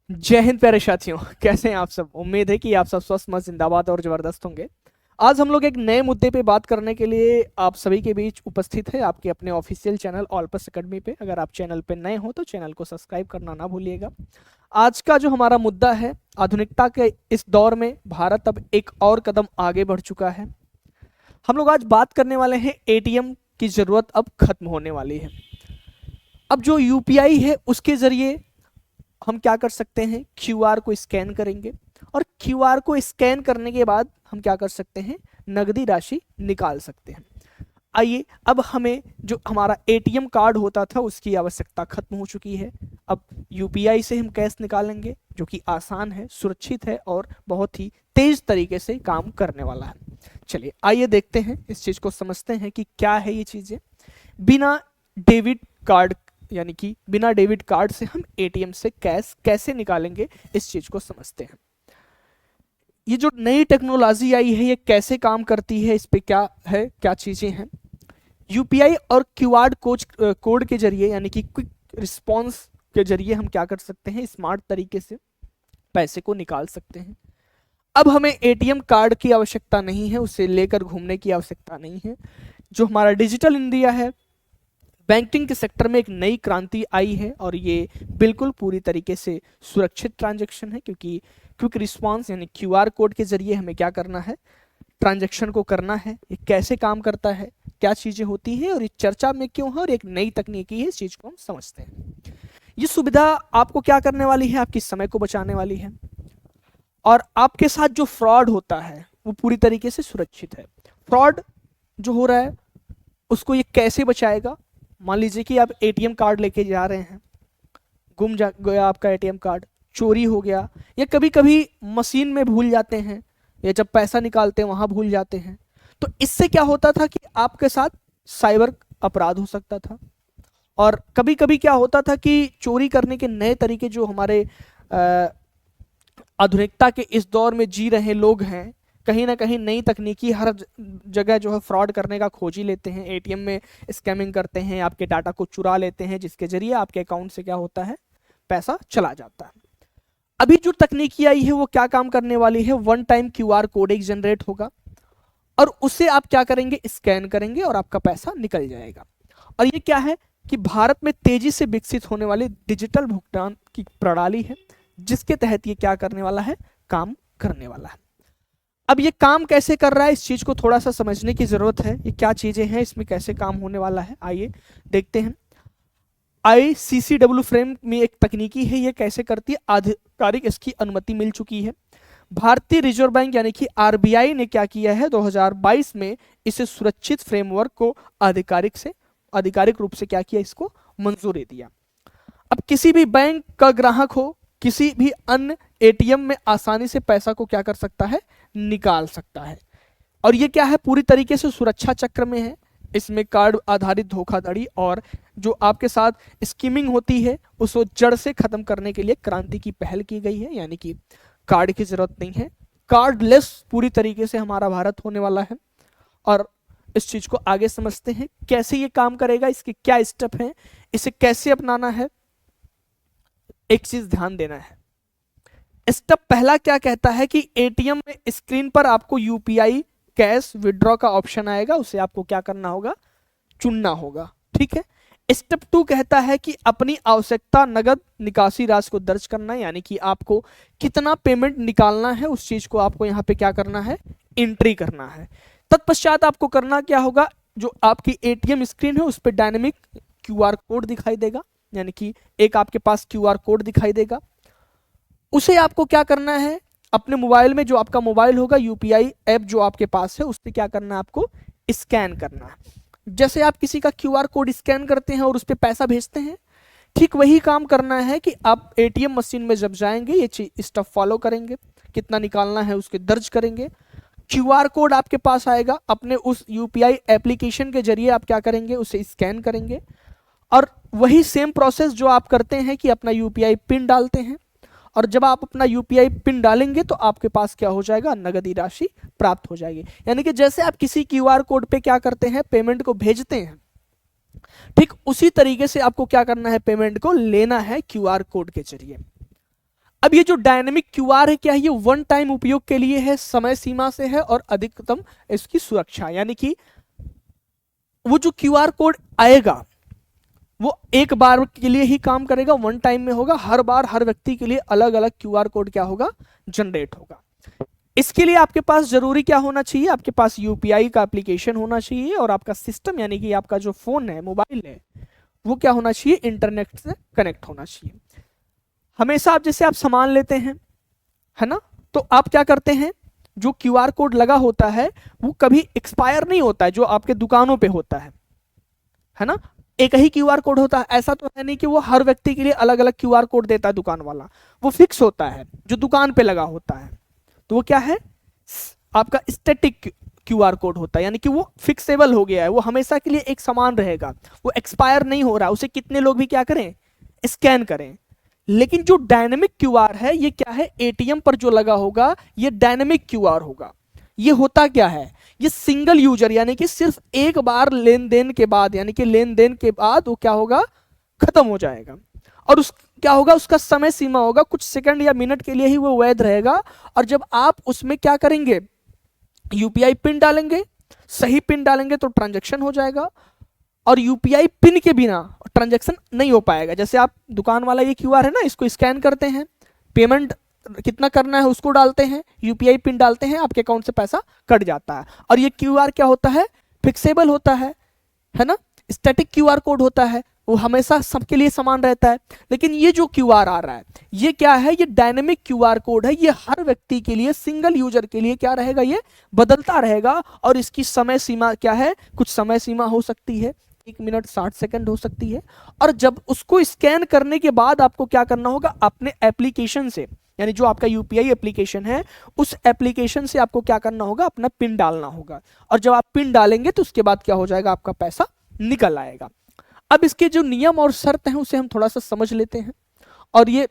जय हिंद प्यारे साथियों। कैसे हैं आप सब? उम्मीद है कि आप सब स्वस्थ मस्त जिंदाबाद और जबरदस्त होंगे। आज हम लोग एक नए मुद्दे पे बात करने के लिए आप सभी के बीच उपस्थित है आपके अपने ऑफिशियल चैनल ऑलपस एकेडमी पे। अगर आप चैनल पे नए हो तो चैनल को सब्सक्राइब करना ना भूलिएगा। आज का जो हमारा मुद्दा है, आधुनिकता के इस दौर में भारत अब एक और कदम आगे बढ़ चुका है। हम लोग आज बात करने वाले हैं एटीएम की जरूरत अब खत्म होने वाली है। अब जो यूपीआई है उसके जरिए हम क्या कर सकते हैं, क्यूआर को स्कैन करेंगे और क्यूआर को स्कैन करने के बाद हम क्या कर सकते हैं, नगदी राशि निकाल सकते हैं। आइए, अब हमें जो हमारा एटीएम कार्ड होता था उसकी आवश्यकता खत्म हो चुकी है। अब यूपीआई से हम कैश निकालेंगे, जो कि आसान है, सुरक्षित है और बहुत ही तेज तरीके से काम करने वाला है। चलिए आइए देखते हैं, इस चीज को समझते हैं कि क्या है ये चीजें। बिना डेबिट कार्ड यानी कि बिना डेबिट कार्ड से हम एटीएम से कैश कैसे निकालेंगे, इस चीज को समझते हैं। ये जो नई टेक्नोलॉजी आई है ये कैसे काम करती है, इस पे क्या है, क्या चीजें हैं। यूपीआई और क्यूआर कोड के जरिए यानी कि क्विक रिस्पॉन्स के जरिए हम क्या कर सकते हैं, स्मार्ट तरीके से पैसे को निकाल सकते हैं। अब हमें एटीएम कार्ड की आवश्यकता नहीं है, उसे लेकर घूमने की आवश्यकता नहीं है। जो हमारा डिजिटल इंडिया है, बैंकिंग के सेक्टर में एक नई क्रांति आई है और ये बिल्कुल पूरी तरीके से सुरक्षित ट्रांजैक्शन है, क्योंकि क्विक रिस्पांस यानी क्यूआर कोड के जरिए हमें क्या करना है, ट्रांजैक्शन को करना है। ये कैसे काम करता है, क्या चीज़ें होती हैं और ये चर्चा में क्यों है और एक नई तकनीकी है, इस चीज़ को हम समझते हैं। ये सुविधा आपको क्या करने वाली है, आपकी समय को बचाने वाली है और आपके साथ जो फ्रॉड होता है वो पूरी तरीके से सुरक्षित है। फ्रॉड जो हो रहा है उसको ये कैसे बचाएगा। मान लीजिए कि आप एटीएम कार्ड लेके जा रहे हैं, गुम जा गया आपका एटीएम कार्ड, चोरी हो गया, या कभी कभी मशीन में भूल जाते हैं या जब पैसा निकालते हैं वहां भूल जाते हैं। तो इससे क्या होता था कि आपके साथ साइबर अपराध हो सकता था। और कभी कभी क्या होता था कि चोरी करने के नए तरीके जो हमारे अ, आधुनिकता के इस दौर में जी रहे लोग हैं, कहीं ना कहीं नई तकनीकी हर जगह जो है फ्रॉड करने का खोज ही लेते हैं। एटीएम में स्कैमिंग करते हैं, आपके डाटा को चुरा लेते हैं, जिसके जरिए आपके अकाउंट से क्या होता है, पैसा चला जाता है। अभी जो तकनीकी आई है वो क्या काम करने वाली है, वन टाइम क्यूआर कोड एक जनरेट होगा और उसे आप क्या करेंगे, स्कैन करेंगे और आपका पैसा निकल जाएगा। और ये क्या है कि भारत में तेजी से विकसित होने वाली डिजिटल भुगतान की प्रणाली है, जिसके तहत ये क्या करने वाला है, काम करने वाला है। अब ये काम कैसे कर रहा है, इस चीज को थोड़ा सा समझने की जरूरत है। ये क्या चीजें हैं, इसमें कैसे काम होने वाला है, आइए देखते हैं। ICCW फ्रेम में एक तकनीकी है, ये कैसे करती है, आधिकारिक इसकी अनुमति मिल चुकी है। भारतीय रिजर्व बैंक यानी कि आरबीआई ने क्या किया है, 2022 में इसे सुरक्षित फ्रेमवर्क को आधिकारिक रूप से क्या किया, इसको मंजूरी दिया। अब किसी भी बैंक का ग्राहक हो, किसी भी अन्य एटीएम में आसानी से पैसा को क्या कर सकता है, निकाल सकता है। और ये क्या है, पूरी तरीके से सुरक्षा चक्र में है। इसमें कार्ड आधारित धोखाधड़ी और जो आपके साथ स्कीमिंग होती है उसको जड़ से खत्म करने के लिए क्रांति की पहल की गई है, यानी कि कार्ड की जरूरत नहीं है, कार्डलेस पूरी तरीके से हमारा भारत होने वाला है। और इस चीज को आगे समझते हैं, कैसे ये काम करेगा, इसके क्या स्टेप हैं, इसे कैसे अपनाना है। एक चीज ध्यान देना है, स्टेप पहला क्या कहता है कि एटीएम में स्क्रीन पर आपको यूपीआई कैश विड्रॉ का ऑप्शन आएगा, उसे आपको क्या करना होगा, चुनना होगा, ठीक है। स्टेप टू कहता है कि अपनी आवश्यकता नगद निकासी राशि को दर्ज करना है, यानी कि आपको कितना पेमेंट निकालना है उस चीज को आपको यहाँ पे क्या करना है, एंट्री करना है। तत्पश्चात आपको करना क्या होगा, जो आपकी एटीएम स्क्रीन है उस पर डायनेमिक क्यूआर कोड दिखाई देगा, यानी कि एक आपके पास क्यूआर कोड दिखाई देगा। उसे आपको क्या करना है, अपने मोबाइल में जो आपका मोबाइल होगा, यूपीआई ऐप जो आपके पास है उससे क्या करना है, आपको स्कैन करना है। जैसे आप किसी का क्यूआर कोड स्कैन करते हैं और उस पर पैसा भेजते हैं, ठीक वही काम करना है कि आप एटीएम मशीन में जब जाएंगे ये स्टेप फॉलो करेंगे, कितना निकालना है उसके दर्ज करेंगे, क्यूआर कोड आपके पास आएगा, अपने उस यूपीआई एप्लीकेशन के जरिए आप क्या करेंगे, उसे स्कैन करेंगे। और वही सेम प्रोसेस जो आप करते हैं कि अपना यूपीआई पिन डालते हैं, और जब आप अपना यूपीआई पिन डालेंगे तो आपके पास क्या हो जाएगा, नगदी राशि प्राप्त हो जाएगी। यानी कि जैसे आप किसी क्यूआर कोड पे क्या करते हैं, पेमेंट को भेजते हैं, ठीक उसी तरीके से आपको क्या करना है, पेमेंट को लेना है क्यूआर कोड के जरिए। अब ये जो डायनेमिक क्यूआर है क्या है, ये वन टाइम उपयोग के लिए है, समय सीमा से है और अधिकतम इसकी सुरक्षा, यानी कि वो जो क्यूआर कोड आएगा वो एक बार के लिए ही काम करेगा, वन टाइम में होगा, हर बार हर व्यक्ति के लिए अलग अलग क्यूआर कोड क्या होगा, जनरेट होगा। इसके लिए आपके पास जरूरी क्या होना चाहिए, आपके पास यूपीआई का एप्लीकेशन होना चाहिए और आपका सिस्टम यानी कि आपका जो फोन है, मोबाइल है, वो क्या होना चाहिए, इंटरनेट से कनेक्ट होना चाहिए। हमेशा आप जैसे आप सामान लेते हैं, है ना, तो आप क्या करते हैं, जो क्यूआर कोड लगा होता है वो कभी एक्सपायर नहीं होता है, जो आपके दुकानों पे होता है ना, एक ही क्यूआर कोड होता है। ऐसा तो है नहीं कि वो हर व्यक्ति के लिए अलग अलग क्यूआर कोड देता है दुकान वाला, वो फिक्स होता है जो दुकान पे लगा होता है। तो वो क्या है, आपका स्टैटिक क्यूआर कोड होता है, यानी कि वो फिक्सेबल हो गया है, वो हमेशा के लिए एक समान रहेगा, वो एक्सपायर नहीं हो रहा, उसे कितने लोग भी क्या करें, स्कैन करें। लेकिन जो डायनेमिक क्यूआर है ये क्या है, एटीएम पर जो लगा होगा ये डायनेमिक क्यूआर होगा। ये होता क्या है, ये सिंगल यूजर यानी कि सिर्फ एक बार लेन देन के बाद, यानी कि लेन देन के बाद वो क्या होगा, खत्म हो जाएगा। और उस क्या होगा, उसका समय सीमा होगा, कुछ सेकंड या मिनट के लिए ही वो वैध रहेगा। और जब आप उसमें क्या करेंगे, यूपीआई पिन डालेंगे, सही पिन डालेंगे तो ट्रांजैक्शन हो जाएगा, और यूपीआई पिन के बिना ट्रांजैक्शन नहीं हो पाएगा। जैसे आप दुकान वाला ये क्यूआर है ना, इसको स्कैन करते हैं, पेमेंट कितना करना है उसको डालते हैं, यूपीआई पिन डालते हैं, आपके अकाउंट से पैसा कट जाता है। और ये क्यूआर क्या होता है, फिक्सेबल होता है ना, स्टैटिक क्यूआर कोड होता है, वो हमेशा सबके लिए समान रहता है। लेकिन ये जो क्यूआर आ रहा है ये क्या है, ये डायनेमिक क्यूआर कोड है, ये हर व्यक्ति के लिए, सिंगल यूजर के लिए क्या रहेगा, ये बदलता रहेगा। और इसकी समय सीमा क्या है, कुछ समय सीमा हो सकती है, 1 मिनट 60 सेकंड हो सकती है। और जब उसको स्कैन करने के बाद आपको क्या करना होगा, अपने एप्लीकेशन से, यानी जो आपका यूपीआई एप्लीकेशन है उस एप्लीकेशन से आपको क्या करना होगा, अपना पिन डालना होगा। और जब आप पिन डालेंगे तो उसके बाद क्या हो जाएगा, आपका पैसा निकल आएगा। अब इसके जो नियम और शर्त हैं उसे हम थोड़ा सा समझ लेते हैं। और ये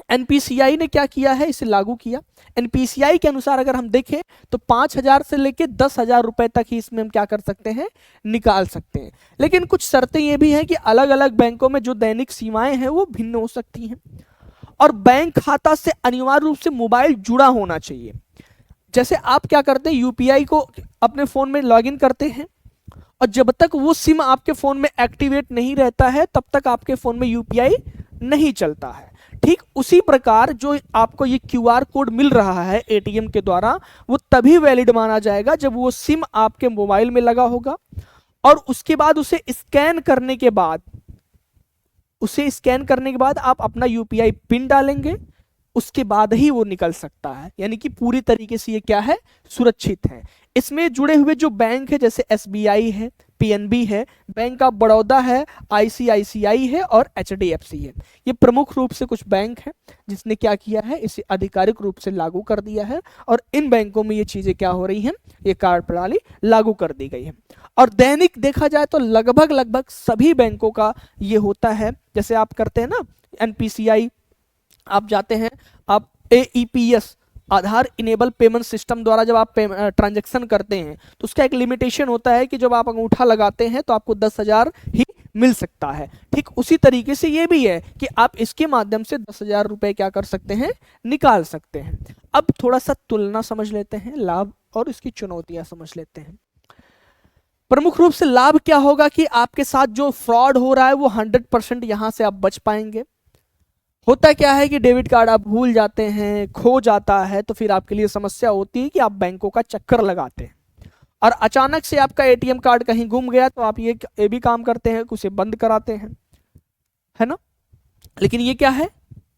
एनपीसीआई ने क्या किया है, इसे लागू किया। एनपीसीआई के अनुसार अगर हम देखें तो 5,000 से लेके 10,000 रुपए तक ही इसमें हम क्या कर सकते हैं, निकाल सकते हैं। लेकिन कुछ शर्तें ये भी हैं कि अलग अलग बैंकों में जो दैनिक सीमाएं हैं वो भिन्न हो सकती हैं। और बैंक खाता से अनिवार्य रूप से मोबाइल जुड़ा होना चाहिए। जैसे आप क्या करते हैं, यूपीआई को अपने फोन में लॉगिन करते हैं और जब तक वो सिम आपके फोन में एक्टिवेट नहीं रहता है तब तक आपके फोन में यूपीआई नहीं चलता है। ठीक उसी प्रकार जो आपको ये क्यूआर कोड मिल रहा है एटीएम के द्वारा, वो तभी वैलिड माना जाएगा जब वो सिम आपके मोबाइल में लगा होगा और उसके बाद उसे स्कैन करने के बाद आप अपना यूपीआई पिन डालेंगे, उसके बाद ही वो निकल सकता है। यानी कि पूरी तरीके से ये क्या है, सुरक्षित है। इसमें जुड़े हुए जो बैंक है जैसे एसबीआई है, पीएनबी है, बैंक ऑफ बड़ौदा है, आईसीआईसीआई है और एचडीएफसी है। ये प्रमुख रूप से कुछ बैंक हैं जिसने क्या किया है, इसे आधिकारिक रूप से लागू कर दिया है। और इन बैंकों में ये चीजें क्या हो रही हैं, ये कार्ड प्रणाली लागू कर दी गई है। और दैनिक देखा जाए तो लगभग सभी बैंकों का ये होता है। जैसे आप करते हैं ना एनपीसीआई, आप जाते हैं, आप एईपीएस आधार इनेबल पेमेंट सिस्टम द्वारा जब आप ट्रांजैक्शन करते हैं तो उसका एक लिमिटेशन होता है कि जब आप अंगूठा लगाते हैं तो आपको 10,000 ही मिल सकता है। ठीक उसी तरीके से ये भी है कि आप इसके माध्यम से 10,000 रुपए क्या कर सकते हैं, निकाल सकते हैं। अब थोड़ा सा तुलना समझ लेते हैं, लाभ और इसकी चुनौतियां समझ लेते हैं। प्रमुख रूप से लाभ क्या होगा कि आपके साथ जो फ्रॉड हो रहा है वो 100% यहां से आप बच पाएंगे। होता क्या है कि डेबिट कार्ड आप भूल जाते हैं, खो जाता है, तो फिर आपके लिए समस्या होती है कि आप बैंकों का चक्कर लगाते हैं। और अचानक से आपका एटीएम कार्ड कहीं गुम गया तो आप ये भी काम करते हैं कि उसे बंद कराते हैं, है ना। लेकिन ये क्या है,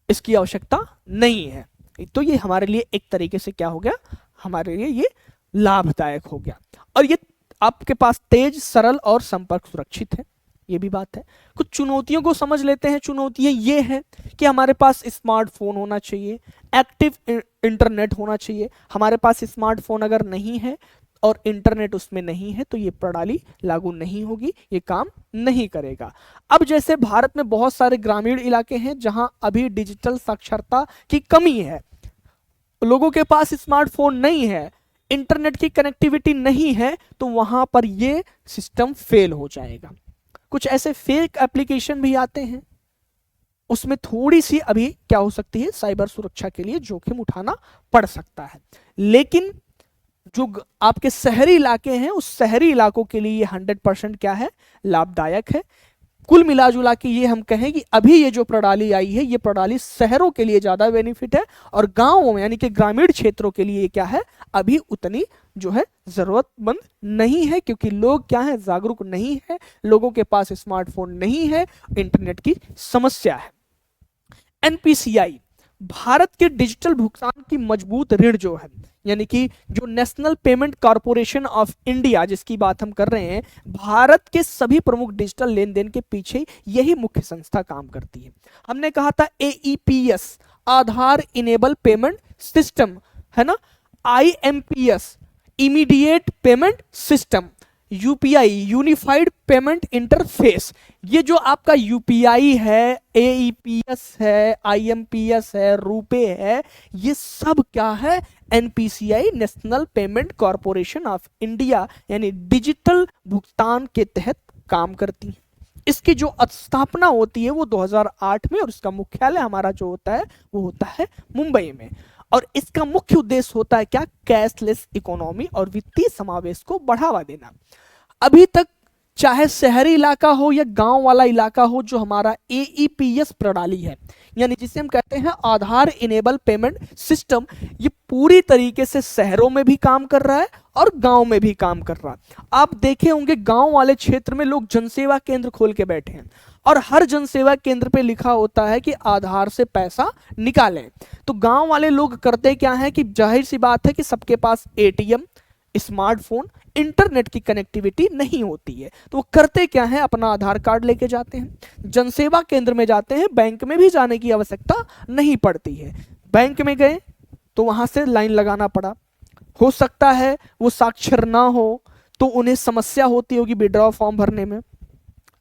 इसकी आवश्यकता नहीं है। तो ये हमारे लिए एक तरीके से क्या हो गया, हमारे लिए ये लाभदायक हो गया। और ये आपके पास तेज, सरल और संपर्क सुरक्षित है, ये भी बात है। कुछ चुनौतियों को समझ लेते हैं। चुनौतियां ये हैं कि हमारे पास स्मार्टफोन होना चाहिए, एक्टिव इंटरनेट होना चाहिए। हमारे पास स्मार्टफोन अगर नहीं है और इंटरनेट उसमें नहीं है तो ये प्रणाली लागू नहीं होगी, ये काम नहीं करेगा। अब जैसे भारत में बहुत सारे ग्रामीण इलाके हैं जहां अभी डिजिटल साक्षरता की कमी है, लोगों के पास स्मार्टफोन नहीं है, इंटरनेट की कनेक्टिविटी नहीं है, तो वहां पर ये सिस्टम फेल हो जाएगा। कुछ ऐसे फेक एप्लीकेशन भी आते हैं, उसमें थोड़ी सी अभी क्या हो सकती है, साइबर सुरक्षा के लिए जोखिम उठाना पड़ सकता है। लेकिन जो आपके शहरी इलाके हैं, उस शहरी इलाकों के लिए ये 100% क्या है, लाभदायक है। कुल मिलाजुला के ये हम कहें कि अभी ये जो प्रणाली आई है, ये प्रणाली शहरों के लिए ज्यादा बेनिफिट है, और गांवों में यानी कि ग्रामीण क्षेत्रों के लिए क्या है, अभी उतनी जो है जरूरतमंद नहीं है, क्योंकि लोग क्या है, जागरूक नहीं है, लोगों के पास स्मार्टफोन नहीं है, इंटरनेट की समस्या है। एनपीसीआई भारत के डिजिटल भुगतान की मजबूत रीढ़ जो है, यानी कि जो national payment corporation of India जिसकी बात हम कर रहे हैं, भारत के सभी प्रमुख डिजिटल लेन देन के पीछे यही मुख्य संस्था काम करती है। हमने कहा था एईपीएस, आधार इनेबल पेमेंट सिस्टम, है ना, IMPS, immediate payment system, UPI, unified payment interface. ये जो आपका यूपीआई है, एईपीएस है, आईएमपीएस है, रुपे है, ये सब क्या है, NPCI national payment corporation of India यानी डिजिटल भुगतान के तहत काम करती है। इसकी जो स्थापना होती है वो 2008 में, और इसका मुख्यालय हमारा जो होता है वो होता है मुंबई में। और इसका मुख्य उद्देश्य होता है क्या, कैशलेस इकोनॉमी और वित्तीय समावेश को बढ़ावा देना। अभी तक चाहे शहरी इलाका हो या गांव वाला इलाका हो, जो हमारा एईपीएस प्रणाली है, यानी जिसे हम कहते हैं आधार इनेबल पेमेंट सिस्टम, ये पूरी तरीके से शहरों में भी काम कर रहा है और गांव में भी काम कर रहा है। आप देखे होंगे गांव वाले क्षेत्र में लोग जनसेवा केंद्र खोल के बैठे हैं, और हर जनसेवा केंद्र पे लिखा होता है कि आधार से पैसा निकालें। तो गांव वाले लोग करते क्या है कि जाहिर सी बात है कि सबके पास एटीएम, स्मार्टफोन, इंटरनेट की कनेक्टिविटी नहीं होती है, तो वो करते क्या है, अपना आधार कार्ड लेके जाते हैं, जनसेवा केंद्र में जाते हैं, बैंक में भी जाने की आवश्यकता नहीं पड़ती है। बैंक में गए तो वहां से लाइन लगाना पड़ा, हो सकता है वो साक्षर ना हो तो उन्हें समस्या होती होगी विड्रॉ फॉर्म भरने में।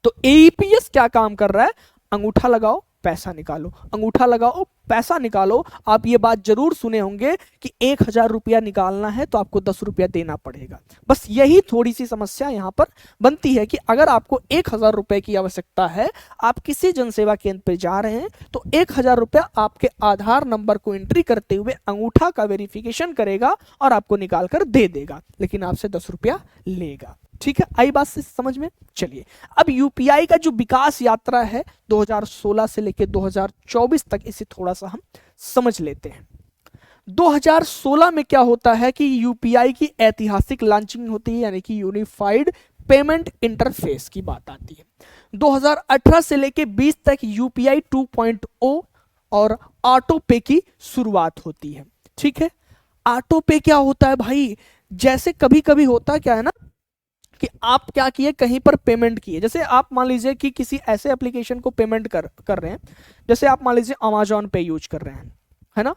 तो एईपीएस क्या काम कर रहा है, अंगूठा लगाओ पैसा निकालो, अंगूठा लगाओ पैसा निकालो। आप ये बात जरूर सुने होंगे कि 1000 रुपया निकालना है तो आपको 10 रुपया देना पड़ेगा। बस यही थोड़ी सी समस्या यहाँ पर बनती है कि अगर आपको 1000 रुपए की आवश्यकता है, आप किसी जनसेवा केंद्र पर जा रहे हैं, तो 1000 रुपया आपके आधार नंबर को एंट्री करते हुए अंगूठा का वेरिफिकेशन करेगा और आपको निकाल कर दे देगा, लेकिन आपसे 10 रुपया लेगा। ठीक है, आई बात से समझ में। चलिए, अब यूपीआई का जो विकास यात्रा है 2016 से लेकर 2024 तक, इसे थोड़ा सा हम समझ लेते हैं। 2016 में क्या होता है कि यूपीआई की ऐतिहासिक लॉन्चिंग होती है, यानी कि यूनिफाइड पेमेंट इंटरफेस की बात आती है। 2018 से लेकर 20 तक यूपीआई 2.0 और ऑटो पे की शुरुआत होती है। ठीक है, ऑटो पे क्या होता है भाई, जैसे कभी कभी होता क्या है ना कि आप क्या किए, कहीं पर पेमेंट किए, जैसे आप मान लीजिए कि किसी ऐसे एप्लीकेशन को पेमेंट कर रहे हैं, जैसे आप मान लीजिए अमेजॉन पे यूज कर रहे हैं, है ना,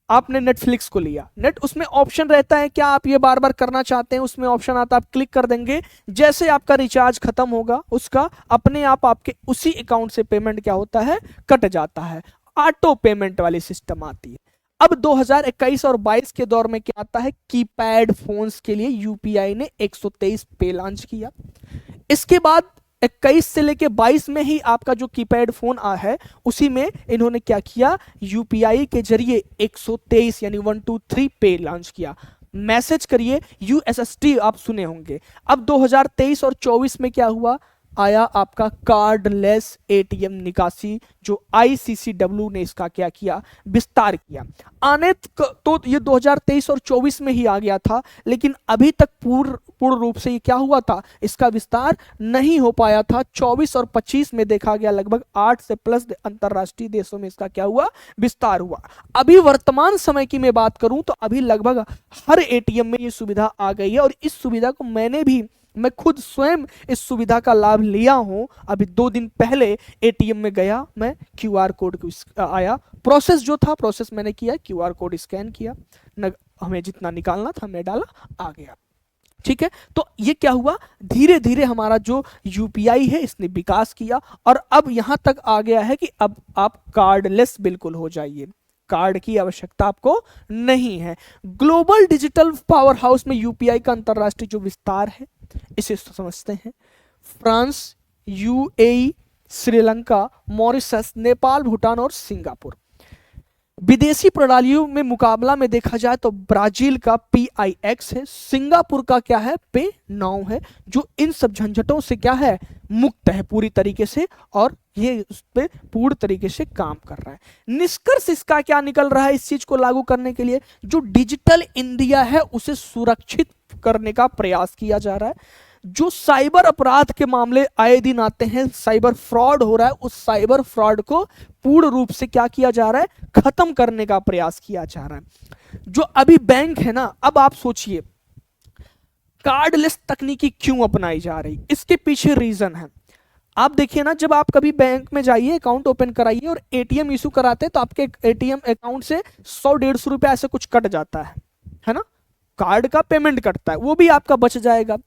आपने नेटफ्लिक्स को लिया, नेट उसमें ऑप्शन रहता है क्या आप ये बार बार करना चाहते हैं, उसमें ऑप्शन आता है, आप क्लिक कर देंगे, जैसे आपका रिचार्ज खत्म होगा उसका अपने आप आपके उसी अकाउंट से पेमेंट क्या होता है, कट जाता है, ऑटो पेमेंट वाली सिस्टम आती है। अब 2021 और 22 के दौर में क्या आता है, कीपैड फोन्स के लिए यूपीआई ने 123 पे लॉन्च किया। इसके बाद 21 से लेके 22 में ही आपका जो कीपैड फोन है उसी में इन्होंने क्या किया, यूपीआई के जरिए 123 यानी 123 पे लॉन्च किया। मैसेज करिए, यूएसएसडी आप सुने होंगे। अब 2023 और 24 में क्या हुआ, आया आपका कार्डलेस एटीएम निकासी, जो आईसीसीडब्ल्यू ने इसका क्या किया, विस्तार किया। आने तो ये 2023 और 24 में ही आ गया था, लेकिन अभी तक पूर्ण रूप से ये क्या हुआ था, इसका विस्तार नहीं हो पाया था। 24 और 25 में देखा गया लगभग 8 से प्लस अंतरराष्ट्रीय देशों में इसका क्या हुआ, विस्तार हुआ। अभी वर्तमान समय की मैं बात करूं तो अभी लगभग हर एटीएम में ये सुविधा आ गई है, और इस सुविधा को मैं खुद स्वयं इस सुविधा का लाभ लिया हूं। अभी 2 दिन पहले एटीएम में गया मैं, क्यूआर कोड आया, प्रोसेस जो था प्रोसेस मैंने किया, क्यूआर कोड स्कैन किया, हमें जितना निकालना था हमने डाला, आ गया। ठीक है, तो ये क्या हुआ, धीरे धीरे हमारा जो यूपीआई है इसने विकास किया, और अब यहां तक आ गया है कि अब आप कार्डलेस बिल्कुल हो जाइए, कार्ड की आवश्यकता आपको नहीं है। ग्लोबल डिजिटल पावर हाउस में यूपीआई का अंतरराष्ट्रीय जो विस्तार है इसे समझते हैं। France, UAE, Sri Lanka, Mauritius, Nepal, Bhutan और सिंगापुर। विदेशी प्रणालियों में मुकाबला में देखा जाए तो ब्राजील का PIX है, सिंगापुर का क्या है, P9 है, जो इन सब झंझटों से क्या है, मुक्त है पूरी तरीके से, और ये उस पर पूर्ण तरीके से काम कर रहा है। निष्कर्ष इसका क्या निकल रहा है इस चीज को लागू करने के लिए? जो डिजिटल इंडिया है उसे सुरक्षित करने का प्रयास किया जा रहा है। जो साइबर अपराध के मामले आए दिन आते हैं, साइबर फ्रॉड हो रहा है, उस साइबर फ्रॉड को पूर्ण रूप से क्या किया जा रहा है, खत्म करने का प्रयास किया जा रहा है। जो अभी बैंक है ना, अब आप सोचिए कार्डलेस तकनीकी क्यों अपनाई जा रही, इसके पीछे रीजन है। आप देखिए ना, जब आप कभी बैंक में जाइए, अकाउंट ओपन कराइए और एटीएम इशू कराते हैं तो आपके एटीएम अकाउंट से 100-150 रुपए ऐसे कुछ कट जाता है ना, कार्ड का पेमेंट कटता है, वो भी आपका बच जाएगा।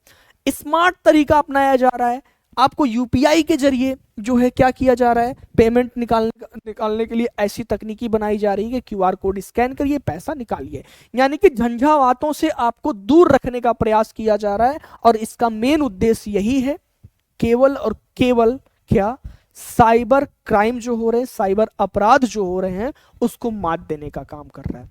स्मार्ट तरीका अपनाया जा रहा है, आपको यूपीआई के जरिए जो है क्या किया जा रहा है, पेमेंट निकालने के लिए ऐसी तकनीकी बनाई जा रही है कि क्यूआर कोड स्कैन करिए, पैसा निकालिए। यानी कि झंझावातों से आपको दूर रखने का प्रयास किया जा रहा है, और इसका मेन उद्देश्य यही है, केवल और केवल क्या, साइबर क्राइम जो हो रहे हैं, साइबर अपराध जो हो रहे हैं, उसको मात देने का काम कर रहा है।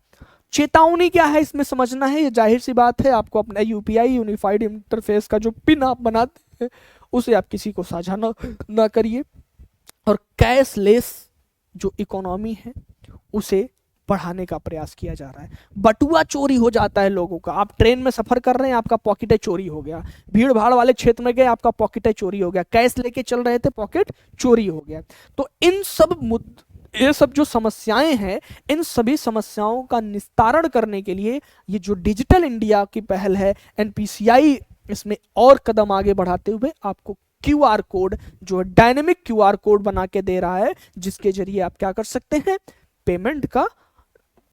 चेतावनी क्या है इसमें समझना है, ये जाहिर सी बात है, आपको अपना यूपीआई यूनिफाइड इंटरफेस का जो पिन आप बनाते हैं उसे आप किसी को साझा ना करिए, और कैशलेस जो इकोनॉमी है उसे बढ़ाने का प्रयास किया जा रहा है। बटुआ चोरी हो जाता है लोगों का, आप ट्रेन में सफर कर रहे हैं, आपका पॉकेट चोरी हो गया, भीड़ भाड़ वाले क्षेत्र में गए, आपका पॉकेट चोरी हो गया, कैश लेके चल रहे थे, पॉकेट चोरी हो गया। तो इन सब ये सब जो समस्याएं हैं, इन सभी समस्याओं का निस्तारण करने के लिए ये जो डिजिटल इंडिया की पहल है, एनपीसीआई इसमें और कदम आगे बढ़ाते हुए आपको क्यूआर कोड जो है डायनेमिक क्यूआर कोड बना के दे रहा है, जिसके जरिए आप क्या कर सकते हैं, पेमेंट का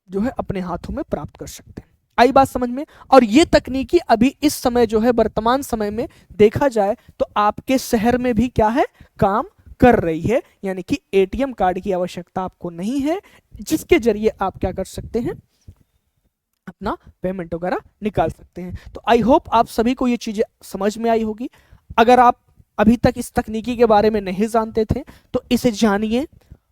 जो है अपने हाथों में प्राप्त कर सकते हैं। आई बात समझ में? और ये तकनीकी अभी इस समय जो है वर्तमान समय में देखा जाए तो आपके शहर में भी क्या है, काम कर रही है। यानी कि एटीएम कार्ड की आवश्यकता आपको नहीं है, जिसके जरिए आप क्या कर सकते हैं, अपना पेमेंट वगैरह निकाल सकते हैं। तो आई होप आप सभी को ये चीजें समझ में आई होगी। अगर आप अभी तक इस तकनीकी के बारे में नहीं जानते थे तो इसे जानिए,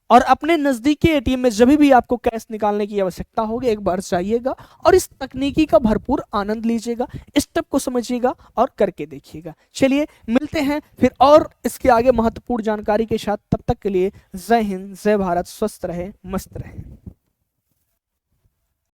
और अपने नजदीकी एटीएम में जब भी आपको कैश निकालने की आवश्यकता होगी एक बार जाइएगा और इस तकनीकी का भरपूर आनंद लीजिएगा, स्टेप को समझिएगा और करके देखिएगा। चलिए मिलते हैं फिर और इसके आगे महत्वपूर्ण जानकारी के साथ, तब तक के लिए जय हिंद, जय भारत, स्वस्थ रहे, मस्त रहे।